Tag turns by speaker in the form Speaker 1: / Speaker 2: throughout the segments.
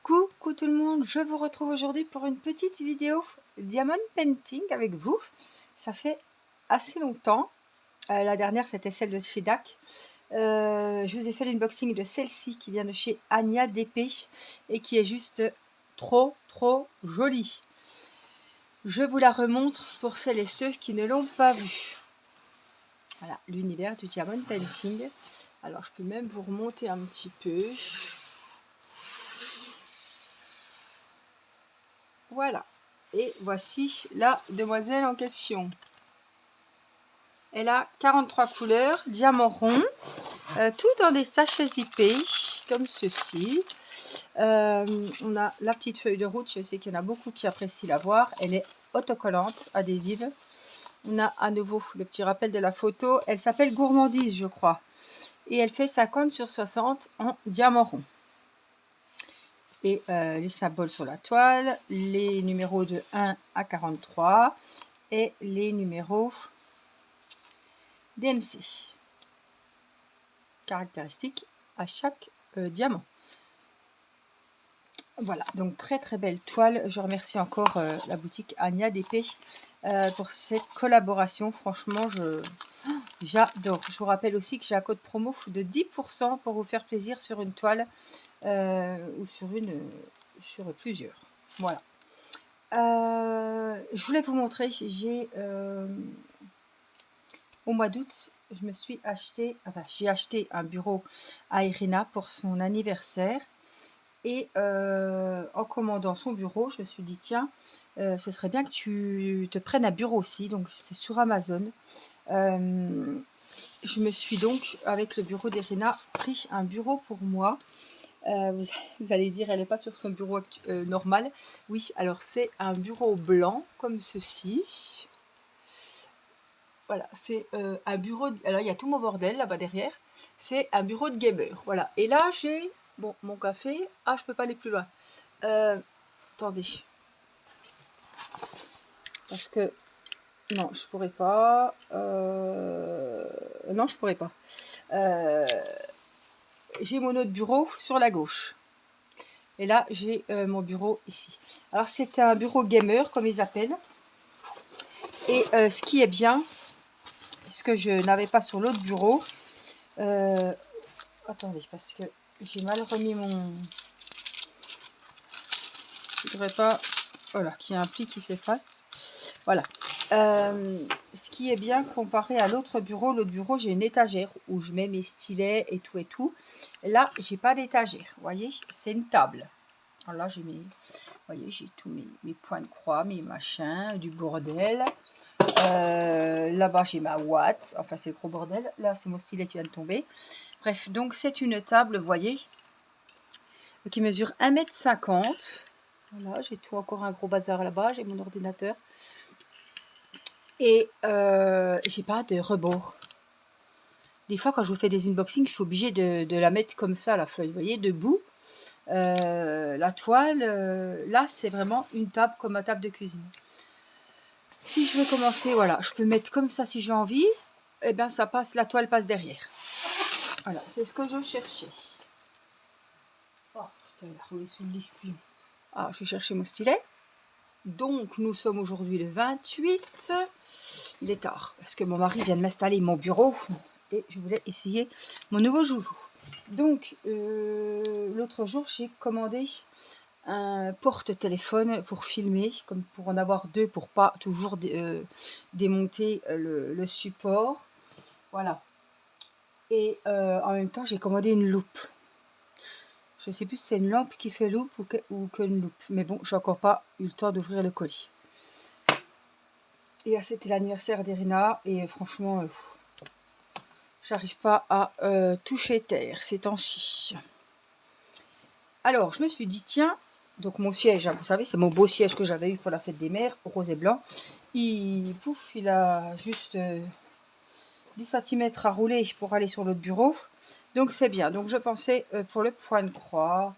Speaker 1: Coucou tout le monde, je vous retrouve aujourd'hui pour une petite vidéo Diamond Painting avec vous. Ça fait assez longtemps. La dernière c'était celle de chez DAC. Je vous ai fait l'unboxing de celle-ci qui vient de chez Ania DP et qui est juste trop jolie. Je vous la remontre pour celles et ceux qui ne l'ont pas vue. Voilà, l'univers du Diamond Painting. Alors je peux même vous remonter un petit peu. Voilà, et voici la demoiselle en question. Elle a 43 couleurs, diamant rond, tout dans des sachets zippés, comme ceci. On a la petite feuille de route, je sais qu'il y en a beaucoup qui apprécient la voir. Elle est autocollante, adhésive. On a à nouveau le petit rappel de la photo. Elle s'appelle Gourmandise, je crois. Et elle fait 50 sur 60 en diamant rond. Et les symboles sur la toile, les numéros de 1 à 43 et les numéros DMC. Caractéristiques à chaque diamant. Voilà, donc très belle toile. Je remercie encore la boutique Ania DP pour cette collaboration. Franchement, j'adore. Je vous rappelle aussi que j'ai un code promo de 10% pour vous faire plaisir sur une toile ou sur plusieurs. Voilà. Je voulais vous montrer, au mois d'août, je me suis acheté, j'ai acheté un bureau à Irina pour son anniversaire. Et en commandant son bureau, je me suis dit, tiens, ce serait bien que tu te prennes un bureau aussi. Donc, c'est sur Amazon. Je me suis donc, avec le bureau d'Irina, pris un bureau pour moi. Vous allez dire, elle n'est pas sur son bureau normal. Oui, alors c'est un bureau blanc, comme ceci. Voilà, c'est un bureau... Alors, il y a tout mon bordel là-bas derrière. C'est un bureau de gamer. Voilà. Et là, j'ai... Bon, mon café. Ah, je peux pas aller plus loin. Attendez. Parce que... Non, je pourrais pas. Non, je pourrais pas. J'ai mon autre bureau sur la gauche. Et là, j'ai mon bureau ici. Alors, c'est un bureau gamer, comme ils appellent. Et ce qui est bien, ce que je n'avais pas sur l'autre bureau... attendez, parce que j'ai mal remis mon... Je voudrais pas... Voilà, qu'il y ait un pli qui s'efface. Voilà. Ce qui est bien comparé à l'autre bureau, j'ai une étagère où je mets mes stylets et tout et tout. Là, j'ai pas d'étagère. Vous voyez, c'est une table. Alors là, j'ai mes... Vous voyez, j'ai tous mes points de croix, mes machins, du bordel. Là-bas, j'ai ma ouate. Enfin, c'est le gros bordel. Là, c'est mon stylet qui vient de tomber. Bref, donc c'est une table, vous voyez, qui mesure 1,50 m. Voilà, j'ai tout encore un gros bazar là-bas. J'ai mon ordinateur. Et j'ai pas de rebord. Des fois, quand je vous fais des unboxings, je suis obligée de la mettre comme ça, la feuille, vous voyez, debout. La toile, là, c'est vraiment une table comme ma table de cuisine. Si je veux commencer, voilà, je peux mettre comme ça si j'ai envie. Et bien, ça passe, la toile passe derrière. Voilà, c'est ce que je cherchais. Oh, putain, il a roulé sous le disque. Ah, je vais chercher mon stylet. Donc, nous sommes aujourd'hui le 28. Il est tard, parce que mon mari vient de m'installer mon bureau. Et je voulais essayer mon nouveau joujou. Donc, l'autre jour, j'ai commandé un porte-téléphone pour filmer, comme pour en avoir deux, pour pas toujours démonter le support. Voilà. Et en même temps, j'ai commandé une loupe. Je ne sais plus si c'est une lampe qui fait loupe ou qu'une loupe. Mais bon, j'ai encore pas eu le temps d'ouvrir le colis. Et c'était l'anniversaire d'Irina. Et franchement, j'arrive pas à toucher terre ces temps-ci. Alors, je me suis dit, tiens, donc mon siège, hein, vous savez, c'est mon beau siège que j'avais eu pour la fête des mères, rose et blanc. Il a juste 10 cm à rouler pour aller sur l'autre bureau. Donc, c'est bien. Donc, je pensais pour le point de croix,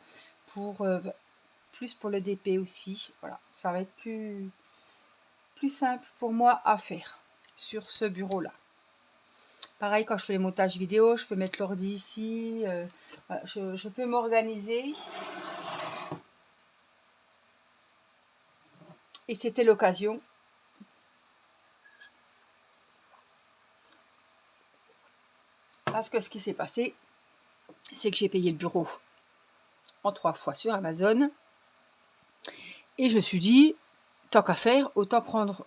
Speaker 1: plus pour le DP aussi. Voilà, ça va être plus simple pour moi à faire sur ce bureau-là. Pareil, quand je fais les montages vidéo, je peux mettre l'ordi ici. Voilà, je peux m'organiser. Et c'était l'occasion. Parce que ce qui s'est passé, c'est que j'ai payé le bureau en 3 fois sur Amazon. Et je me suis dit, tant qu'à faire, autant prendre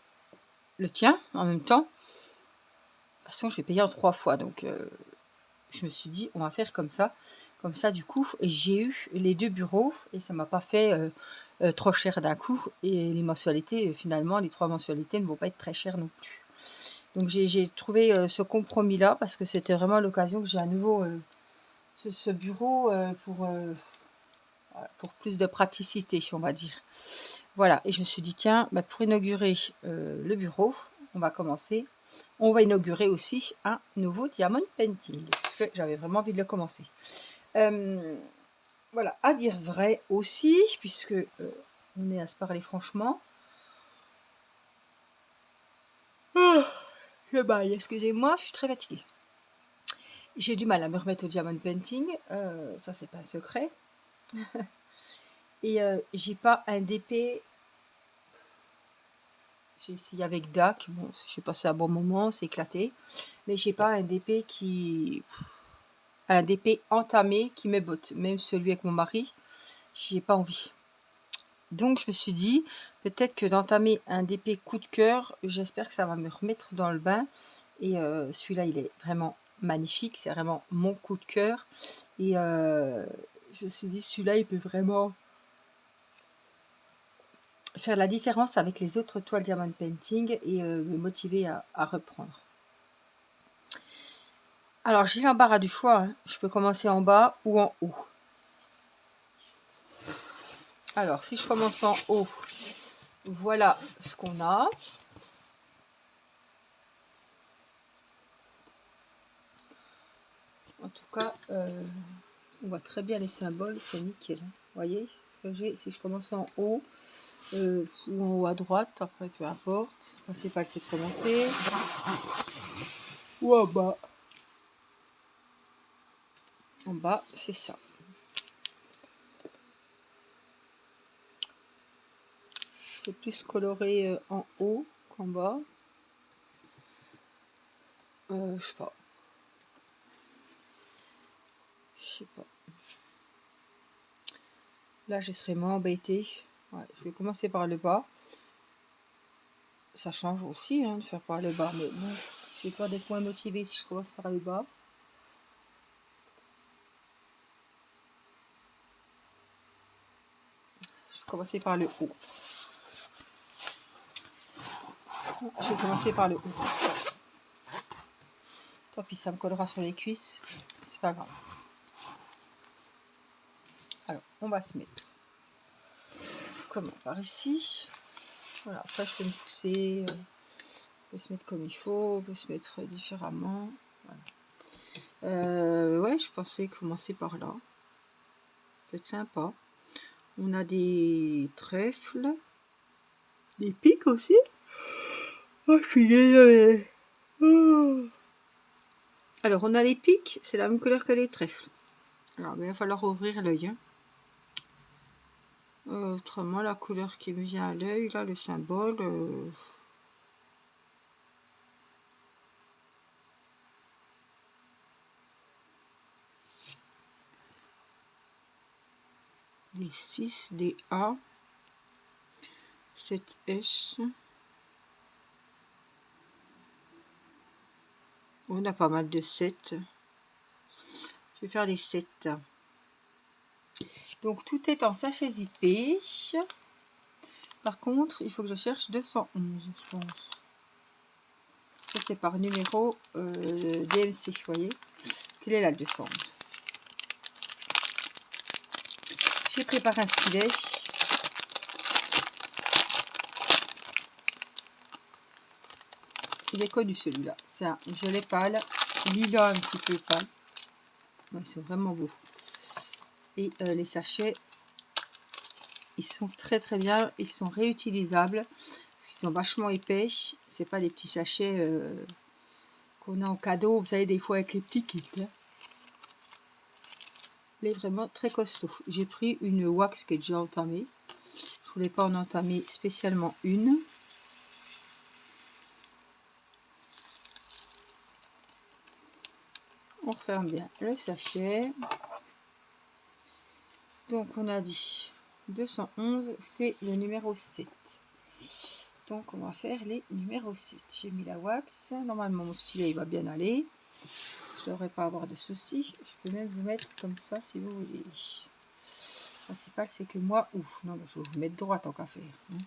Speaker 1: le tien en même temps. De toute façon, je vais payer en 3 fois. Donc, je me suis dit, on va faire comme ça. Comme ça, du coup, j'ai eu les 2 bureaux. Et ça m'a pas fait trop cher d'un coup. Et les mensualités, finalement, les 3 mensualités ne vont pas être très chères non plus. Donc, j'ai trouvé ce compromis-là. Parce que c'était vraiment l'occasion que j'ai à nouveau ce bureau pour plus de praticité, on va dire. Voilà, et je me suis dit, tiens, bah, pour inaugurer le bureau, on va commencer. On va inaugurer aussi un nouveau diamond painting, parce que j'avais vraiment envie de le commencer. Voilà, à dire vrai aussi, puisque on est à se parler franchement. Le bail, excusez-moi, je suis très fatiguée. J'ai du mal à me remettre au diamond painting, ça c'est pas un secret. Et j'ai pas un DP. J'ai essayé avec DAC, bon, j'ai passé un bon moment, c'est éclaté. Mais j'ai pas un DP un DP entamé qui me botte. Même celui avec mon mari, j'ai pas envie. Donc je me suis dit, peut-être que d'entamer un DP coup de cœur, j'espère que ça va me remettre dans le bain. Et celui-là, il est vraiment magnifique, c'est vraiment mon coup de cœur. Et je me suis dit, celui-là, il peut vraiment faire la différence avec les autres toiles diamond painting et me motiver à reprendre. Alors j'ai l'embarras du choix, hein. Je peux commencer en bas ou en haut. Alors si je commence en haut, voilà ce qu'on a. En tout cas, on voit très bien les symboles, c'est nickel. Vous voyez ce que j'ai, si je commence en haut ou en haut à droite, après peu importe. Le principal c'est de commencer. Ou en bas. En bas, c'est ça. C'est plus coloré en haut qu'en bas. Je sais pas. Je sais pas. Là, je serais moins embêtée. Ouais, je vais commencer par le bas. Ça change aussi hein, de faire par le bas, mais bon, j'ai peur d'être moins motivée si je commence par le bas. Je vais commencer par le haut. Je vais commencer par le haut. Tant pis, ça me collera sur les cuisses. C'est pas grave. Alors, on va se mettre. Comment? Par ici. Voilà, après je peux me pousser. On peut se mettre comme il faut. On peut se mettre différemment. Voilà. Ouais, je pensais commencer par là. Ça peut être sympa. On a des trèfles. Des pics aussi. Oh, je suis désolée. Oh. Alors, on a les pics, c'est la même couleur que les trèfles. Alors, il va falloir ouvrir l'œil. Hein. Autrement, la couleur qui me vient à l'œil, là, le symbole... des 6, des A, 7 S. On a pas mal de 7. Je vais faire les 7. Donc, tout est en sachet zippé. Par contre, il faut que je cherche 211, je pense. Ça, c'est par numéro DMC, vous voyez. Quel est là le 211? J'ai préparé un stylet. Il est connu celui-là. C'est un violet pâle, lilas un petit peu pâle. Ouais, c'est vraiment beau. Et les sachets, ils sont très très bien. Ils sont réutilisables parce qu'ils sont vachement épais. C'est pas des petits sachets qu'on a en cadeau. Vous savez, des fois avec les petits kits. Hein. Il est vraiment très costaud. J'ai pris une wax que j'ai entamée. Je voulais pas en entamer spécialement une. On referme bien le sachet. Donc on a dit 211, c'est le numéro 7. Donc on va faire les numéros 7. J'ai mis la wax. Normalement mon stylet il va bien aller. Je ne devrais pas avoir de soucis. Je peux même vous mettre comme ça si vous voulez. Le principal c'est que moi... Ouf, non, je vais vous mettre droite en qu'à faire. Hein.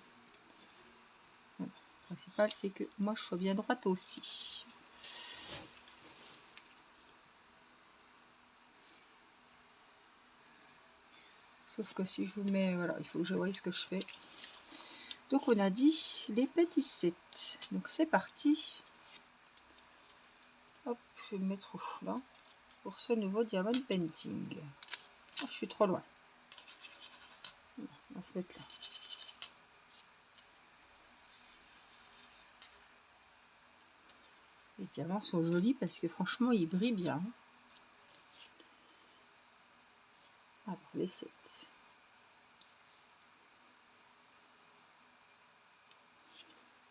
Speaker 1: Voilà. Le principal c'est que moi je sois bien droite aussi. Sauf que si je vous mets... Voilà, il faut que je voie ce que je fais. Donc on a dit les petits 7. Donc c'est parti. Hop, je vais me mettre là pour ce nouveau diamond painting. Oh, je suis trop loin. On va se mettre là. Les diamants sont jolis parce que franchement ils brillent bien. Alors les 7.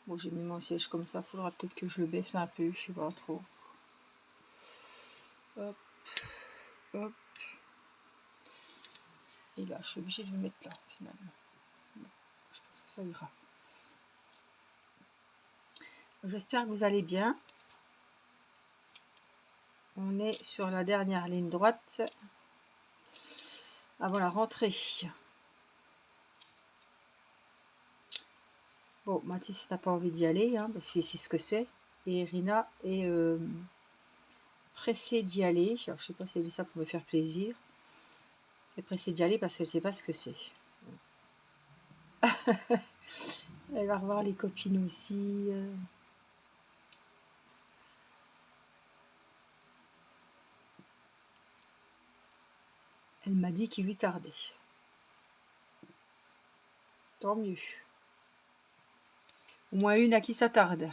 Speaker 1: Bon, j'ai mis mon siège comme ça, il faudra peut-être que je le baisse un peu, je sais pas trop. Hop, hop. Et là, je suis obligée de le mettre là, finalement. Je pense que ça ira. J'espère que vous allez bien. On est sur la dernière ligne droite avant la rentrée. Bon, Mathis n'a pas envie d'y aller, hein, parce qu'il sait ce que c'est. Et Irina est pressée d'y aller. Alors, je sais pas si elle dit ça pour me faire plaisir. Elle est pressée d'y aller parce qu'elle ne sait pas ce que c'est. Elle va revoir les copines aussi. Elle m'a dit qu'il lui tardait. Tant mieux. Au moins une à qui ça tarde.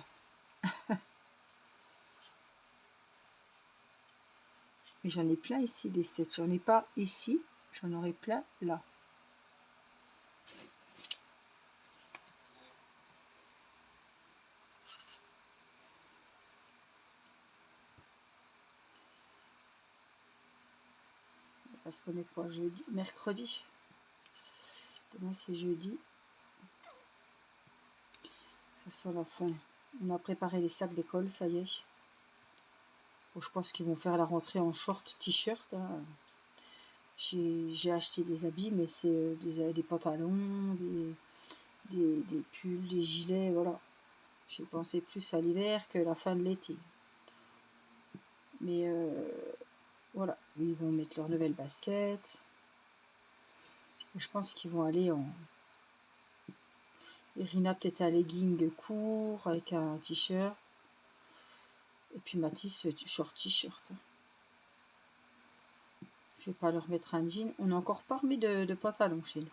Speaker 1: Mais j'en ai plein ici des 7. J'en ai pas ici. J'en aurai plein là. Parce qu'on est quoi, jeudi, mercredi. Demain c'est jeudi. Ça sent la fin. On a préparé les sacs d'école, ça y est. Bon, je pense qu'ils vont faire la rentrée en short, t-shirt. Hein. J'ai acheté des habits, mais c'est des pantalons, des pulls, des gilets, voilà. J'ai pensé plus à l'hiver que la fin de l'été. Mais voilà, ils vont mettre leur nouvelle basket. Je pense qu'ils vont aller en... Irina peut-être un legging court avec un t-shirt. Et puis Mathis, short t-shirt. Je vais pas leur mettre un jean. On n'a encore pas remis de pantalon chez nous.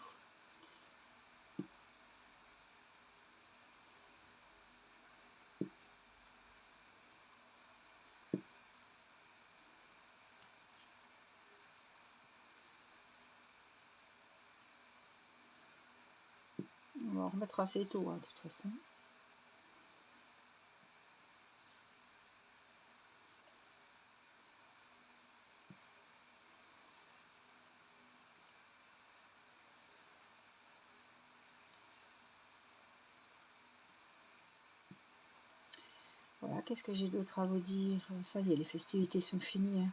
Speaker 1: On va en remettre assez tôt, hein, de toute façon. Voilà, qu'est-ce que j'ai d'autre à vous dire? Ça y est, les festivités sont finies. Hein.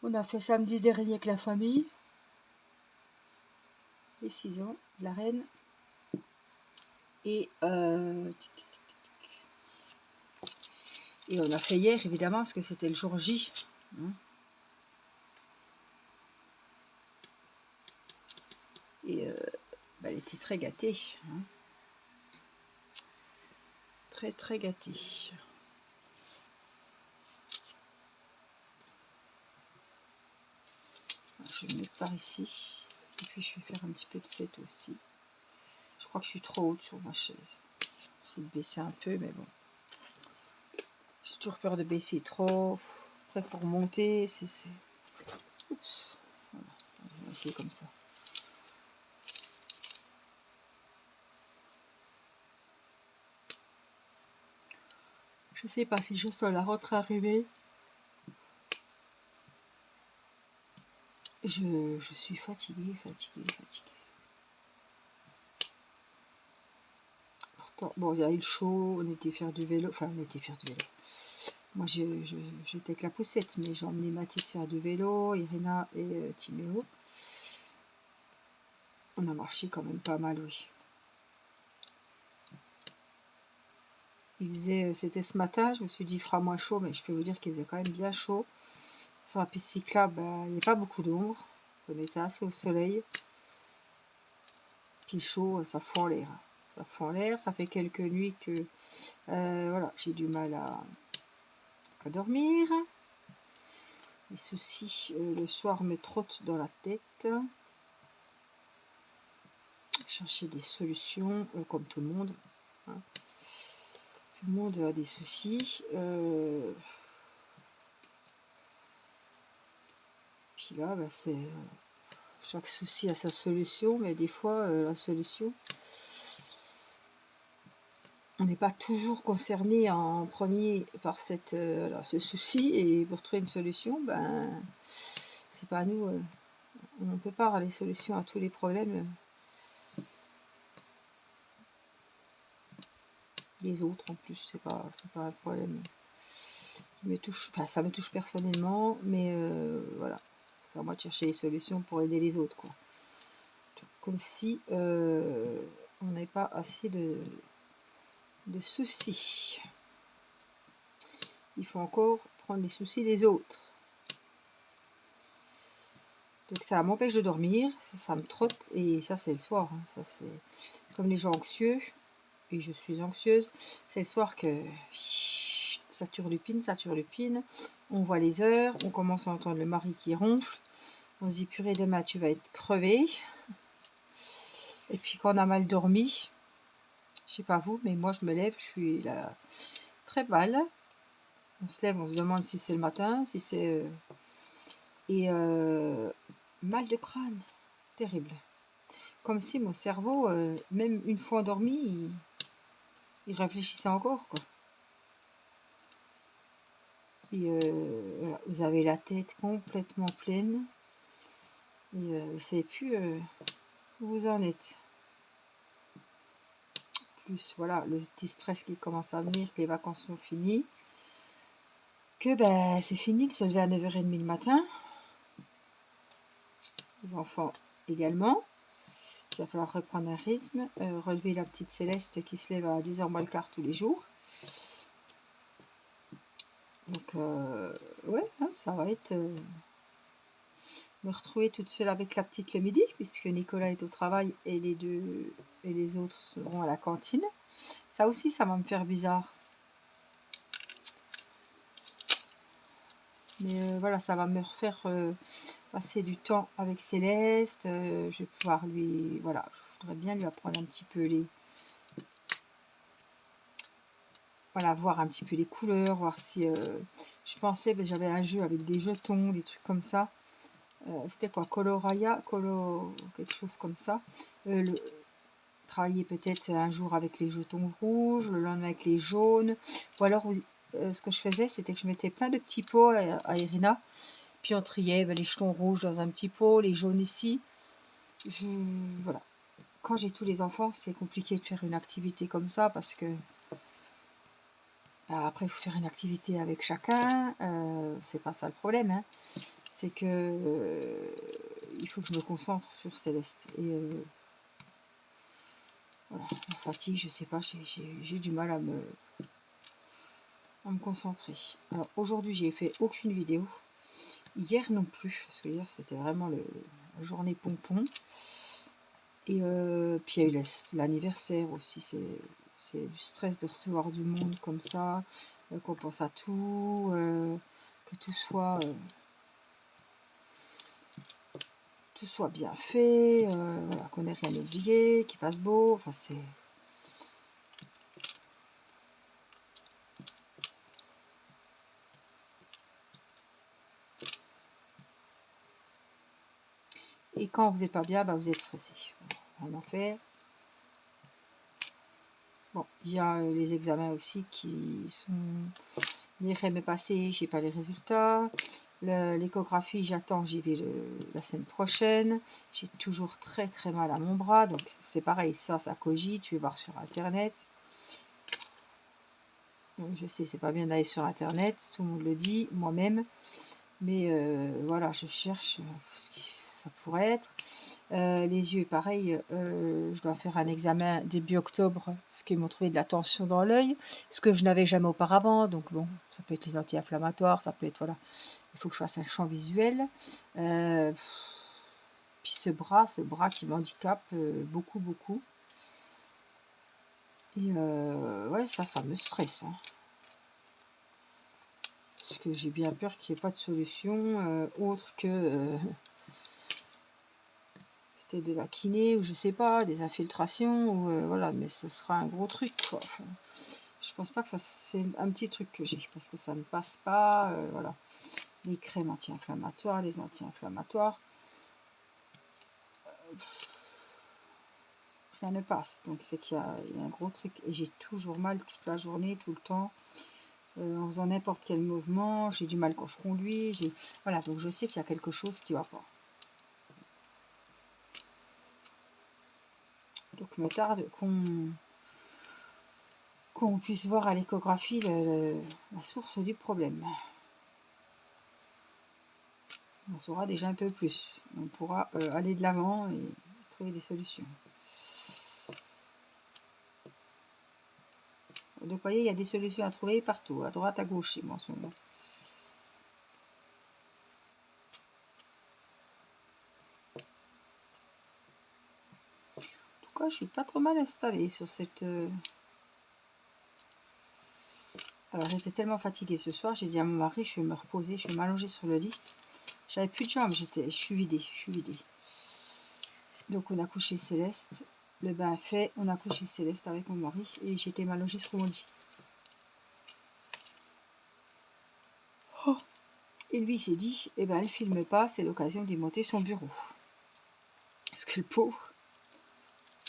Speaker 1: On a fait samedi dernier avec la famille. Les 6 ans de la reine. Et on a fait hier, évidemment, parce que c'était le jour J. Hein. Et elle était très gâtée. Hein. Très gâtée. Je vais me mettre par ici. Et puis je vais faire un petit peu de 7 aussi. Je crois que je suis trop haute sur ma chaise. Je vais baisser un peu, mais bon. J'ai toujours peur de baisser trop. Après, il faut remonter. Oups. Voilà. On va essayer comme ça. Je sais pas si je sens la rentrée arriver. Je suis fatiguée. Pourtant, bon, il y a eu le chaud, on était faire du vélo. Enfin, on était faire du vélo. Moi, j'étais avec la poussette, mais j'ai emmené Mathis faire du vélo, Irina et Timéo. On a marché quand même pas mal, oui. C'était ce matin, je me suis dit il fera moins chaud, mais je peux vous dire qu'il faisait quand même bien chaud. Sur la piste cyclable, il n'y a pas beaucoup d'ombre. On était assez au soleil. Puis chaud, ça fout en l'air. Ça fout en l'air, ça fait quelques nuits que voilà, j'ai du mal à dormir. Les soucis, le soir me trottent dans la tête. Chercher des solutions, comme tout le monde. Hein. Tout le monde a des soucis. Puis là, bah, c'est chaque souci a sa solution, mais des fois, la solution, on n'est pas toujours concerné en premier par ce souci, et pour trouver une solution, ben, c'est pas à nous. On ne peut pas avoir les solutions à tous les problèmes des autres en plus, c'est pas un problème qui me touche, enfin ça me touche personnellement, mais voilà, c'est à moi de chercher les solutions pour aider les autres, quoi. Comme si on n'avait pas assez de soucis. Il faut encore prendre les soucis des autres. Donc ça m'empêche de dormir, ça me trotte, et ça c'est le soir. Hein. Ça c'est comme les gens anxieux, et je suis anxieuse. C'est le soir que ça turlupine. On voit les heures, on commence à entendre le mari qui ronfle. On se dit purée, demain tu vas être crevé. Et puis quand on a mal dormi, je sais pas vous, mais moi je me lève, je suis là très mal. On se lève, on se demande si c'est le matin, si c'est et mal de crâne, terrible. Comme si mon cerveau, même une fois endormi, il réfléchissait encore, quoi. Et voilà, vous avez la tête complètement pleine et vous ne savez plus où vous en êtes. Plus voilà, le petit stress qui commence à venir, que les vacances sont finies, que ben c'est fini de se lever à 9h30 le matin. Les enfants également. Il va falloir reprendre un rythme, relever la petite Céleste qui se lève à 10h moins le quart tous les jours. Donc, ouais, hein, ça va être me retrouver toute seule avec la petite le midi, puisque Nicolas est au travail et les autres seront à la cantine. Ça aussi, ça va me faire bizarre. Mais voilà, ça va me refaire passer du temps avec Céleste. Je vais pouvoir lui... Voilà, je voudrais bien lui apprendre un petit peu les... Voilà, voir un petit peu les couleurs, voir si... je pensais, ben, j'avais un jeu avec des jetons, des trucs comme ça. C'était quoi, quelque chose comme ça. Travailler peut-être un jour avec les jetons rouges, le lendemain avec les jaunes. Ou alors, ce que je faisais, c'était que je mettais plein de petits pots à Irina. Puis on triait les jetons rouges dans un petit pot, les jaunes ici. Voilà. Quand j'ai tous les enfants, c'est compliqué de faire une activité comme ça parce que après, il faut faire une activité avec chacun. C'est pas ça le problème. Hein. C'est que il faut que je me concentre sur Céleste. Et voilà, la fatigue, je sais pas, j'ai du mal à me concentrer. Alors aujourd'hui, j'ai fait aucune vidéo. Hier non plus, parce que hier c'était vraiment la journée pompon. Et puis il y a eu l'anniversaire aussi. C'est du stress de recevoir du monde comme ça, qu'on pense à tout, que tout soit bien fait, voilà, qu'on n'ait rien oublié, qu'il fasse beau. Enfin, c'est... Et quand vous n'êtes pas bien, bah, vous êtes stressé. Rien à faire. Bon, il y a les examens aussi qui sont... Les REM est passé, j'ai pas les résultats. L'échographie, j'attends, j'y vais la semaine prochaine. J'ai toujours très très mal à mon bras, donc c'est pareil, ça cogite, je vais voir sur internet. Je sais, c'est pas bien d'aller sur internet, tout le monde le dit, moi-même. Mais voilà, je cherche ce qui ça pourrait être. Les yeux, pareil, je dois faire un examen début octobre, parce qu'ils m'ont trouvé de la tension dans l'œil, ce que je n'avais jamais auparavant. Donc bon, ça peut être les anti-inflammatoires, ça peut être, voilà, il faut que je fasse un champ visuel. Puis ce bras qui m'handicape beaucoup, beaucoup. Et ouais, ça me stresse, hein. Parce que j'ai bien peur qu'il n'y ait pas de solution autre que peut-être de la kiné, ou je sais pas, des infiltrations, ou voilà, mais ce sera un gros truc, quoi. Enfin, je pense pas que ça, c'est un petit truc que j'ai, parce que ça ne passe pas, voilà. Les crèmes anti-inflammatoires, les anti-inflammatoires, rien ne passe. Donc c'est qu'il y a un gros truc, et j'ai toujours mal toute la journée, tout le temps. En faisant n'importe quel mouvement, j'ai du mal quand je conduis, voilà, donc je sais qu'il y a quelque chose qui va pas. Donc me tarde qu'on puisse voir à l'échographie la source du problème. On saura déjà un peu plus. On pourra aller de l'avant et trouver des solutions. Donc vous voyez, il y a des solutions à trouver partout, à droite, à gauche chez moi en ce moment. En tout cas, je suis pas trop mal installée sur cette... Alors j'étais tellement fatiguée ce soir, j'ai dit à mon mari, je vais me reposer, je vais m'allonger sur le lit. J'avais plus de jambes, je suis vidée, Donc on a couché Céleste, le bain fait, on a couché Céleste avec mon mari et j'étais m'allonger sur mon lit. Oh. Et lui s'est dit, eh ben elle filme pas, c'est l'occasion d'y monter son bureau. Parce que le pauvre,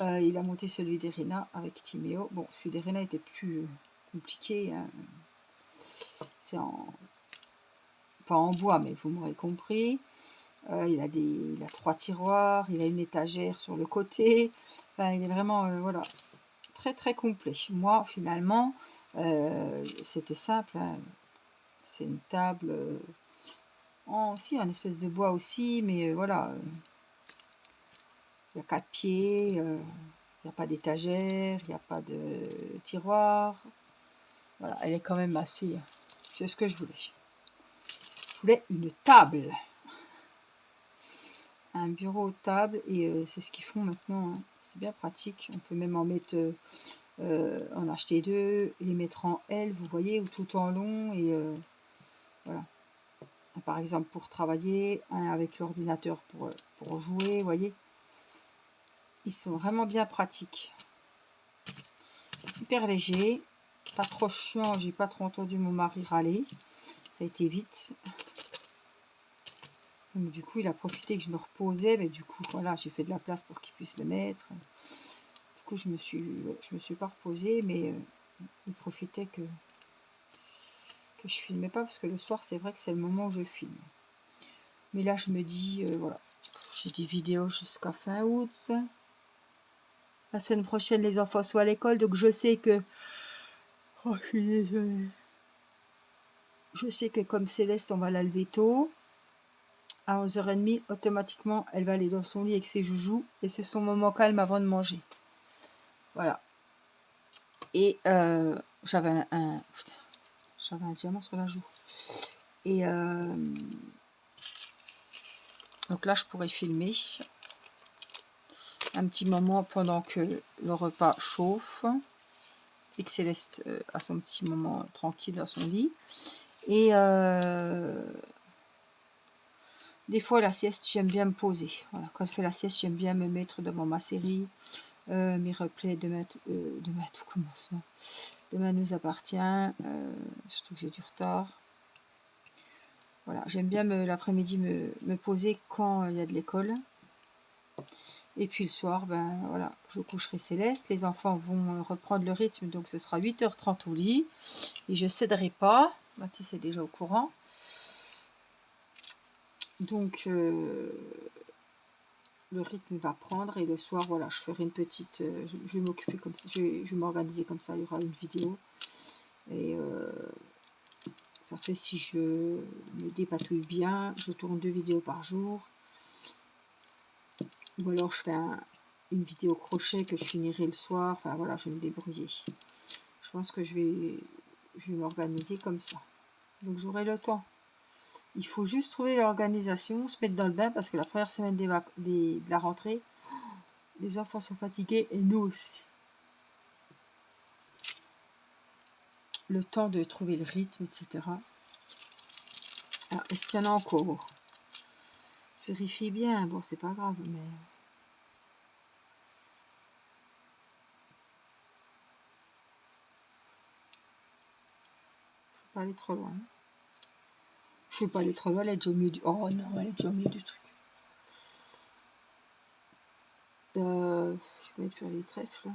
Speaker 1: il a monté celui d'Irina avec Timéo. Bon, celui d'Irina était plus compliqué, hein. C'est pas en bois, mais vous m'aurez compris. Il a 3 tiroirs, il a une étagère sur le côté. Enfin, il est vraiment, voilà, très très complet. Moi, finalement, c'était simple, hein. C'est une table en espèce de bois aussi, mais voilà, il y a 4 pieds, il n'y a pas d'étagère, il n'y a pas de tiroir. Voilà, elle est quand même assez... C'est ce que je voulais. Je voulais une table. Un bureau table, et c'est ce qu'ils font maintenant, hein. C'est bien pratique. On peut même en mettre... en acheter 2, les mettre en L, vous voyez, ou tout en long, et voilà. Par exemple pour travailler, un avec l'ordinateur pour jouer, vous voyez. Ils sont vraiment bien pratiques. Hyper léger, pas trop chiant, j'ai pas trop entendu mon mari râler. Ça a été vite. Donc, du coup, il a profité que je me reposais, mais du coup, voilà, j'ai fait de la place pour qu'il puisse le mettre. Du coup, je me suis pas reposée, mais il profitait que je filmais pas, parce que le soir, c'est vrai que c'est le moment où je filme. Mais là, je me dis, voilà, j'ai des vidéos jusqu'à fin août. La semaine prochaine, les enfants sont à l'école, donc je sais que... Oh, je suis désolée. Je sais que comme Céleste, on va la lever tôt. À 11h30, automatiquement, elle va aller dans son lit avec ses joujoux. Et c'est son moment calme avant de manger. Voilà. Et j'avais j'avais un diamant sur la joue. Et donc là, je pourrais filmer un petit moment pendant que le repas chauffe. Et que Céleste a son petit moment tranquille dans son lit. Et des fois, la sieste, j'aime bien me poser. Voilà, quand elle fait la sieste, j'aime bien me mettre devant ma série. Mes replays demain tout commence. Non. Demain nous appartient. Surtout que j'ai du retard. Voilà, j'aime bien l'après-midi me poser quand il y a de l'école. Et puis le soir, ben voilà, je coucherai Céleste. Les enfants vont reprendre le rythme, donc ce sera 8h30 au lit. Et je ne céderai pas. Mathis est déjà au courant. Donc le rythme va prendre. Et le soir, voilà, je ferai une petite... je vais m'occuper comme ça. Je vais m'organiser comme ça. Il y aura une vidéo. Et ça fait, si je me dépatouille bien, je tourne 2 vidéos par jour. Ou alors je fais une vidéo crochet que je finirai le soir. Enfin voilà, je vais me débrouiller. Je pense que je vais m'organiser comme ça. Donc j'aurai le temps. Il faut juste trouver l'organisation, se mettre dans le bain parce que la première semaine de la rentrée, les enfants sont fatigués et nous aussi. Le temps de trouver le rythme, etc. Alors, est-ce qu'il y en a encore? Je vérifie bien. Bon, c'est pas grave, mais... je ne vais pas aller trop loin. Je ne vais pas aller trop loin, elle est déjà au milieu du... oh non, elle est déjà au milieu du truc. Je vais mettre faire les trèfles. Là.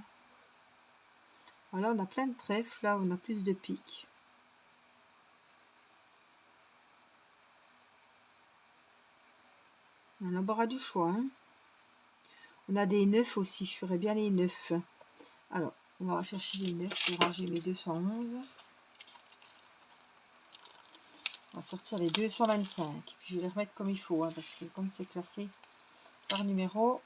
Speaker 1: Voilà, on a plein de trèfles. Là, on a plus de pics. On a l'embarras du choix. Hein. On a des 9 aussi. Je ferais bien les 9. Alors, on va chercher les 9. Je vais ranger mes 211. On va sortir les 225. Puis je vais les remettre comme il faut. Hein, parce que comme c'est classé par numéro.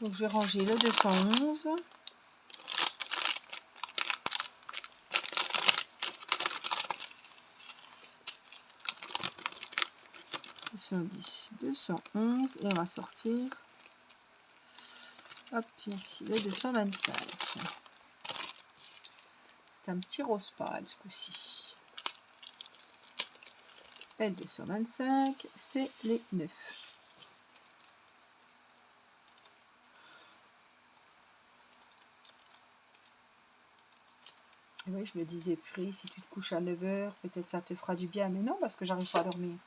Speaker 1: Donc, je vais ranger le 211. 210, 211 et on va sortir hop ici le 225. C'est un petit rose pâle ce coup-ci. Et le 225 c'est les 9. Et oui, je me disais, purée, si tu te couches à 9h, peut-être ça te fera du bien, mais non, parce que j'arrive pas à dormir.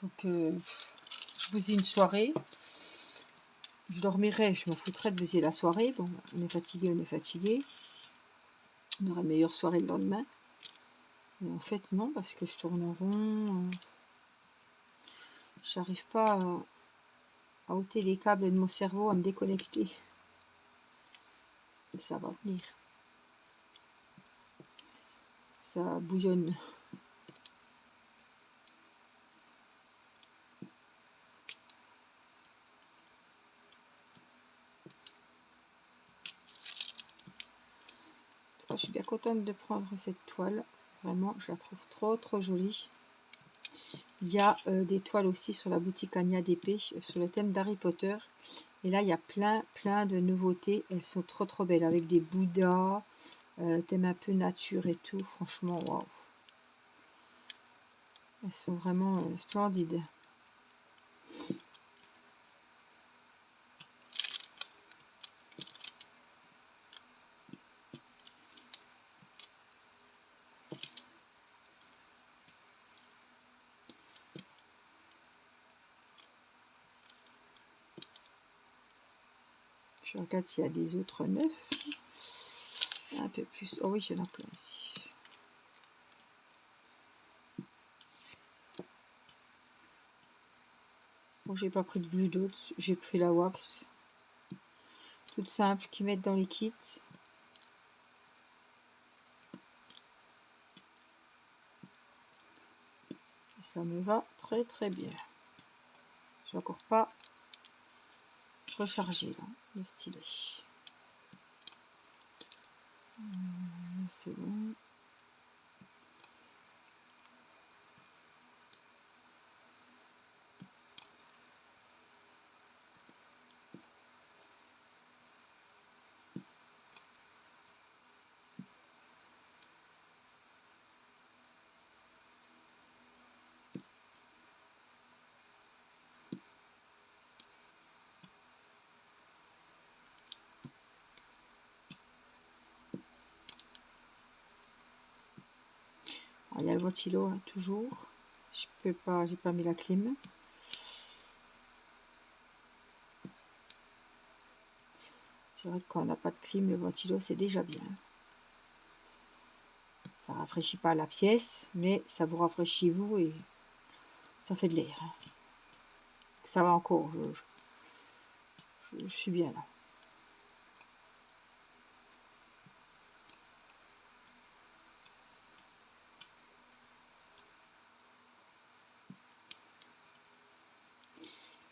Speaker 1: Donc je bousille une soirée. Je dormirai, je m'en foutrais de bousiller la soirée. Bon, on est fatigué, on est fatigué. On aura une meilleure soirée le lendemain. Mais en fait, non, parce que je tourne en rond. J'arrive pas à ôter les câbles de mon cerveau, à me déconnecter. Et ça va venir. Ça bouillonne. Je suis bien contente de prendre cette toile. Vraiment, je la trouve trop jolie. Il y a des toiles aussi sur la boutique Ania d'épée sur le thème d'Harry Potter. Et là, il y a plein de nouveautés. Elles sont trop belles avec des bouddhas, thème un peu nature et tout. Franchement, waouh. Elles sont vraiment splendides. Je regarde s'il y a des autres neufs. Un peu plus. Oh oui, il y en a plein ici. Bon, j'ai pas pris de Blue Dot, j'ai pris la wax. Toute simple, qu'ils mettent dans les kits. Et ça me va très bien. J'ai encore pas rechargé là, le stylet. C'est bon. Alors, il y a le ventilo hein, toujours. Je peux pas, j'ai pas mis la clim. C'est vrai que quand on n'a pas de clim, le ventilo, c'est déjà bien. Ça rafraîchit pas la pièce, mais ça vous rafraîchit vous et ça fait de l'air. Ça va encore, je suis bien là.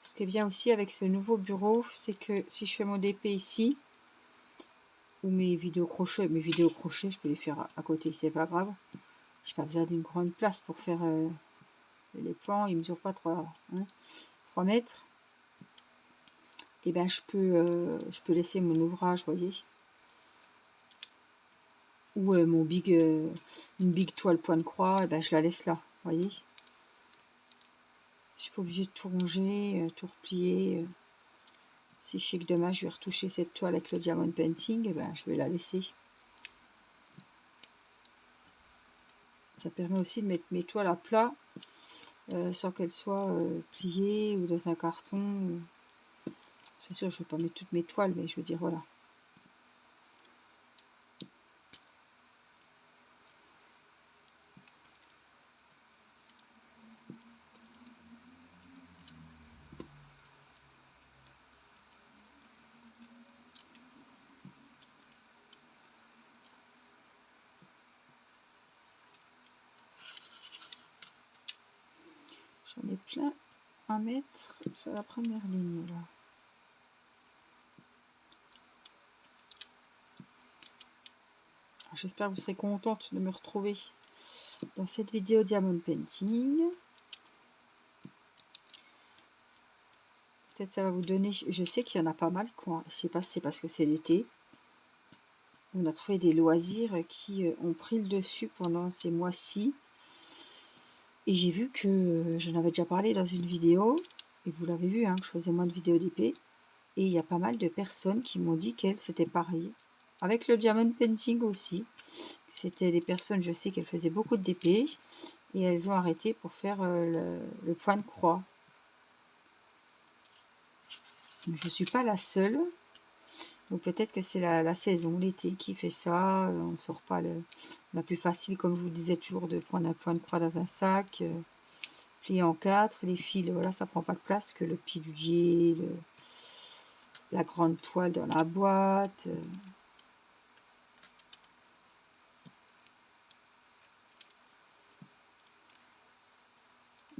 Speaker 1: Ce qui est bien aussi avec ce nouveau bureau, c'est que si je fais mon DP ici, ou mes vidéos crochet, je peux les faire à côté, c'est pas grave. J'ai pas besoin d'une grande place pour faire les plans, ils mesurent pas 3 mètres. Et ben je peux laisser mon ouvrage, voyez, ou mon une big toile point de croix, et ben je la laisse là, voyez. Je suis pas obligée de tout ranger, tout replier. Si je sais que demain je vais retoucher cette toile avec le diamond painting, et ben je vais la laisser. Ça permet aussi de mettre mes toiles à plat sans qu'elles soient pliées ou dans un carton. C'est sûr, je ne vais pas mettre toutes mes toiles, mais je veux dire, voilà. J'en ai plein à mettre sur la première ligne, là. J'espère que vous serez contente de me retrouver dans cette vidéo diamond painting. Peut-être ça va vous donner... Je sais qu'il y en a pas mal, quoi. Je sais pas si c'est parce que c'est l'été. On a trouvé des loisirs qui ont pris le dessus pendant ces mois-ci. Et j'ai vu que j'en avais déjà parlé dans une vidéo. Et vous l'avez vu, hein, que je faisais moins de vidéos d'épée. Et il y a pas mal de personnes qui m'ont dit qu'elles, c'était pareil. Avec le diamond painting aussi. C'était des personnes, je sais qu'elles faisaient beaucoup de DP. Et elles ont arrêté pour faire le point de croix. Je ne suis pas la seule. Donc peut-être que c'est la saison, l'été, qui fait ça. On ne sort pas la plus facile, comme je vous disais toujours, de prendre un point de croix dans un sac, plié en 4. Les fils, voilà, ça prend pas de place que le pilulier, la grande toile dans la boîte.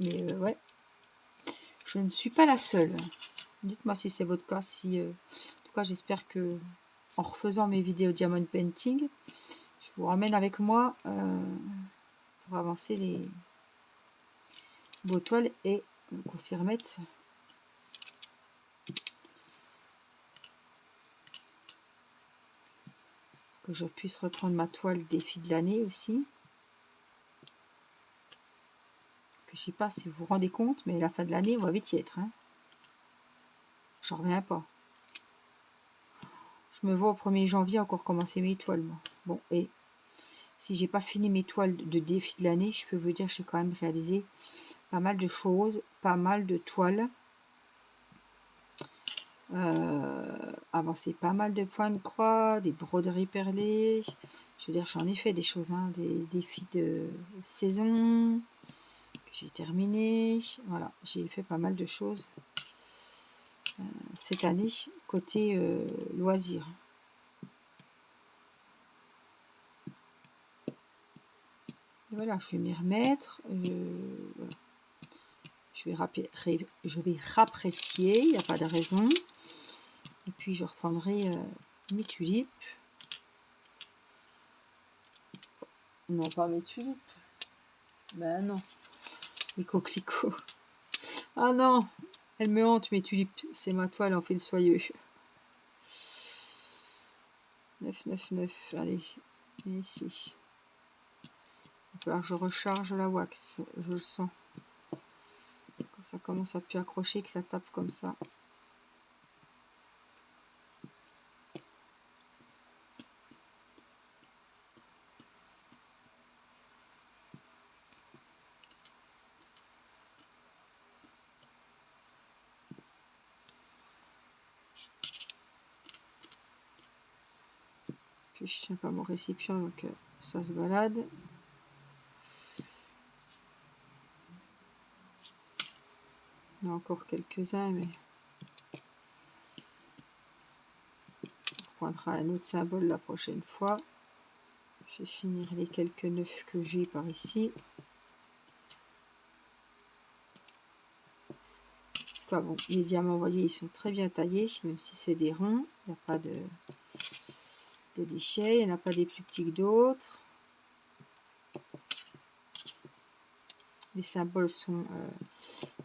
Speaker 1: Mais ouais, je ne suis pas la seule. Dites-moi si c'est votre cas. Si, en tout cas, j'espère que en refaisant mes vidéos diamond painting, je vous ramène avec moi pour avancer vos toiles et qu'on s'y remette. Que je puisse reprendre ma toile défi de l'année aussi. Parce que je sais pas si vous vous rendez compte, mais la fin de l'année, on va vite y être. Hein. J'en reviens pas. Je me vois au 1er janvier encore commencer mes toiles, moi. Bon, et si j'ai pas fini mes toiles de défi de l'année, je peux vous dire que j'ai quand même réalisé pas mal de choses, pas mal de toiles. Avancé pas mal de points de croix, des broderies perlées. Je veux dire, j'en ai fait des choses, hein, des défis de saison que j'ai terminé. Voilà, j'ai fait pas mal de choses cette année côté loisirs. Et voilà, je vais m'y remettre. Voilà. Je vais rapprécier, il n'y a pas de raison. Et puis je reprendrai mes tulipes. Non, pas mes tulipes. Ben non. Les coquelicots. Ah non, elle me hante mes tulipes. C'est ma toile en fil soyeux. 9, 9, 9. Allez, et ici. Il va falloir que je recharge la wax. Je le sens. Quand ça commence à plus accrocher, que ça tape comme ça. Puis je tiens pas mon récipient, donc ça se balade. Il y en a encore quelques-uns, mais on reprendra un autre symbole la prochaine fois. Je vais finir les quelques nœuds que j'ai par ici. Enfin bon, les diamants, vous voyez, ils sont très bien taillés, même si c'est des ronds. Il n'y a pas de déchets, il n'y en a pas des plus petits que d'autres. Les symboles sont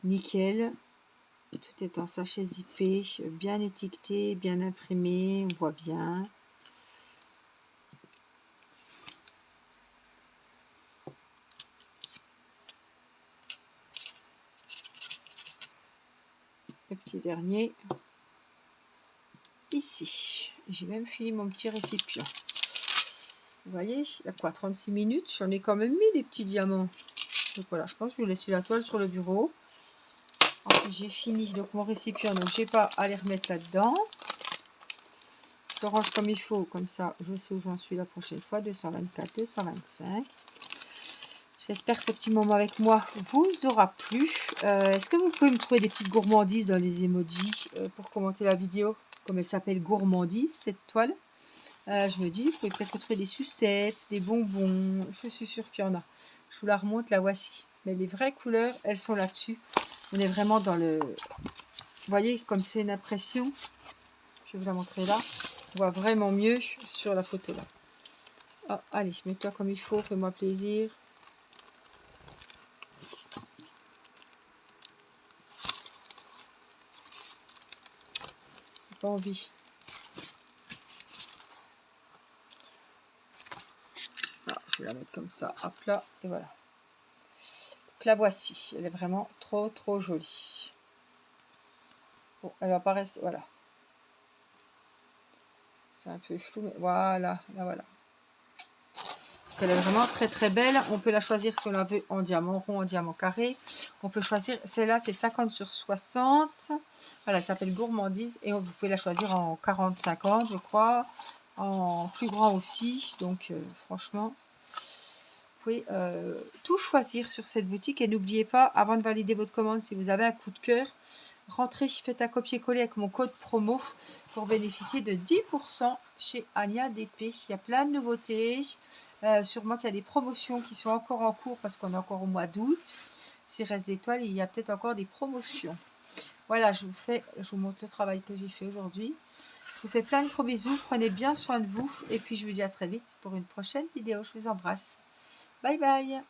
Speaker 1: nickel. Tout est en sachet zippé, bien étiqueté, bien imprimé, on voit bien. Le petit dernier, ici. J'ai même fini mon petit récipient. Vous voyez, il y a quoi, 36 minutes, j'en ai quand même mis des petits diamants. Donc voilà, je pense que je vais laisser la toile sur le bureau. Ensuite, j'ai fini donc mon récipient, donc j'ai pas à les remettre là-dedans. Je range comme il faut, comme ça je sais où j'en suis la prochaine fois. 224, 225. J'espère que ce petit moment avec moi vous aura plu. Est-ce que vous pouvez me trouver des petites gourmandises dans les emojis pour commenter la vidéo, comme elle s'appelle gourmandise, cette toile. Je me dis, vous pouvez peut-être trouver des sucettes, des bonbons. Je suis sûre qu'il y en a. Je vous la remonte, la voici. Mais les vraies couleurs, elles sont là-dessus. On est vraiment dans le... Vous voyez, comme c'est une impression. Je vais vous la montrer là. On voit vraiment mieux sur la photo là. Oh, allez, mets-toi comme il faut, fais-moi plaisir. J'ai pas envie. Alors, je vais la mettre comme ça, hop là, et voilà. Donc la voici, elle est vraiment trop jolie. Bon, elle va pas rester, voilà. C'est un peu flou, mais voilà, là voilà. Elle est vraiment très belle. On peut la choisir si on la veut en diamant rond, en diamant carré. On peut choisir, celle-là c'est 50 sur 60. Voilà, elle s'appelle gourmandise et vous pouvez la choisir en 40-50 je crois. En plus grand aussi. Donc franchement, vous pouvez tout choisir sur cette boutique. Et n'oubliez pas, avant de valider votre commande, si vous avez un coup de cœur, rentrez, faites un copier-coller avec mon code promo pour bénéficier de 10% chez Ania DP. Il y a plein de nouveautés. Sûrement qu'il y a des promotions qui sont encore en cours parce qu'on est encore au mois d'août. S'il reste des toiles, il y a peut-être encore des promotions. Voilà, je vous montre le travail que j'ai fait aujourd'hui. Je vous fais plein de gros bisous. Prenez bien soin de vous. Et puis, je vous dis à très vite pour une prochaine vidéo. Je vous embrasse. Bye bye.